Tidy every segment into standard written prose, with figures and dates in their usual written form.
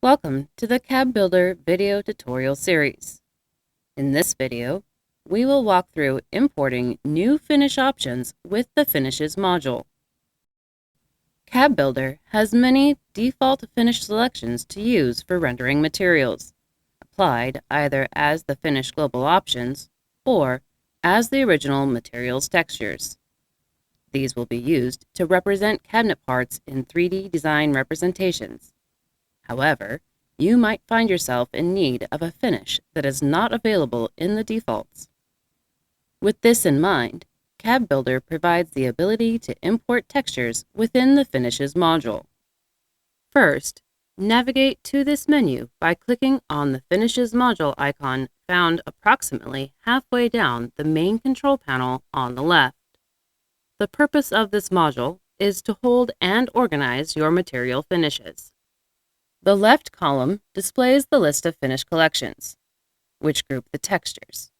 Welcome to the CAD Builder video tutorial series. In this video, we will walk through importing new finish options with the Finishes module. CAD Builder has many default finish selections to use for rendering materials, applied either as the Finish Global Options or as the original materials textures. These will be used to represent cabinet parts in 3D design representations. However, you might find yourself in need of a finish that is not available in the defaults. With this in mind, CAD Builder provides the ability to import textures within the Finishes module. First, navigate to this menu by clicking on the Finishes module icon found approximately halfway down the main control panel on the left. The purpose of this module is to hold and organize your material finishes. The left column displays the list of finish collections, which group the textures.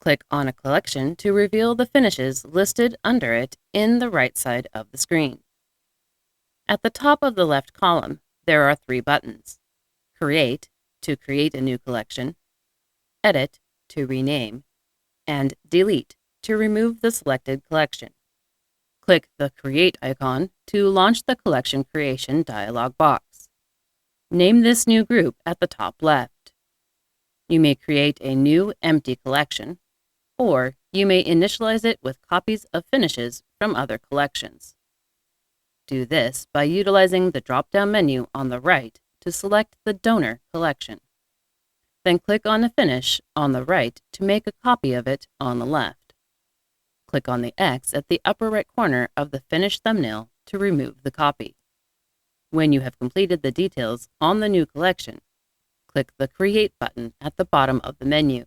Click on a collection to reveal the finishes listed under it in the right side of the screen. At the top of the left column, there are three buttons: Create, to create a new collection; Edit, to rename; and Delete, to remove the selected collection. Click the Create icon to launch the collection creation dialog box. Name this new group at the top left. You may create a new empty collection, or you may initialize it with copies of finishes from other collections. Do this by utilizing the drop-down menu on the right to select the donor collection. Then click on the finish on the right to make a copy of it on the left. Click on the X at the upper right corner of the finish thumbnail to remove the copy. When you have completed the details on the new collection, click the Create button at the bottom of the menu.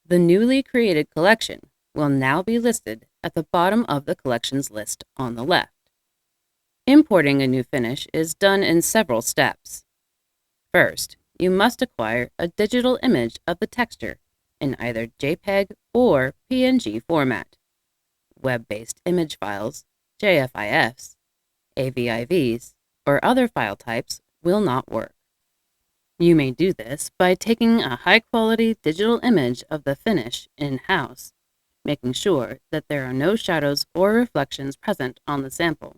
The newly created collection will now be listed at the bottom of the collections list on the left. Importing a new finish is done in several steps. First, you must acquire a digital image of the texture in either JPEG or PNG format. Web-based image files, JFIFs, AVIVs, or other file types will not work. You may do this by taking a high-quality digital image of the finish in-house, making sure that there are no shadows or reflections present on the sample.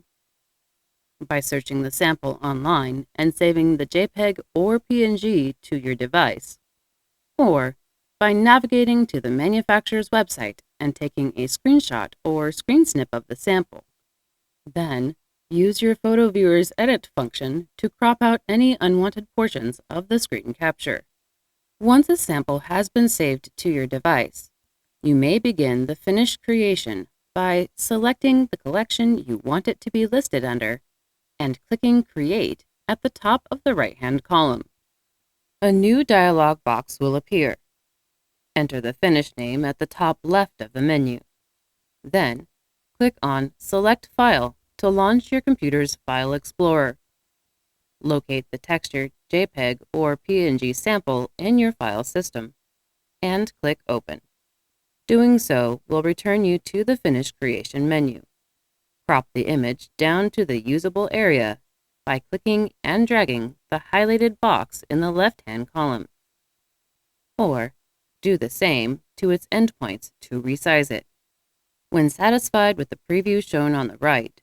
By searching the sample online and saving the JPEG or PNG to your device, or by navigating to the manufacturer's website and taking a screenshot or screen snip of the sample. Then, use your Photo Viewer's Edit function to crop out any unwanted portions of the screen capture. Once a sample has been saved to your device, you may begin the finish creation by selecting the collection you want it to be listed under and clicking Create at the top of the right-hand column. A new dialog box will appear. Enter the finish name at the top left of the menu. Then, click on Select File to launch your computer's File Explorer. Locate the texture, JPEG, or PNG sample in your file system, and click Open. Doing so will return you to the Finish Creation menu. Crop the image down to the usable area by clicking and dragging the highlighted box in the left-hand column. Or, do the same to its endpoints to resize it. When satisfied with the preview shown on the right,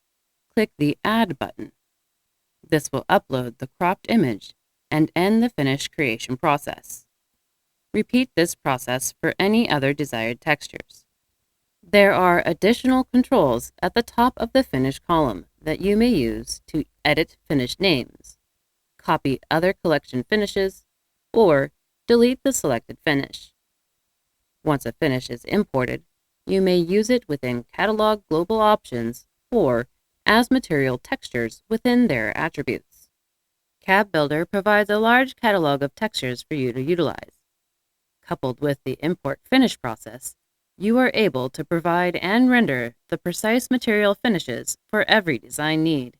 click the Add button. This will upload the cropped image and end the finish creation process. Repeat this process for any other desired textures. There are additional controls at the top of the finish column that you may use to edit finish names, copy other collection finishes, or delete the selected finish. Once a finish is imported, you may use it within Catalog Global Options or as material textures within their attributes. CAD Builder provides a large catalog of textures for you to utilize. Coupled with the import finish process, you are able to provide and render the precise material finishes for every design need.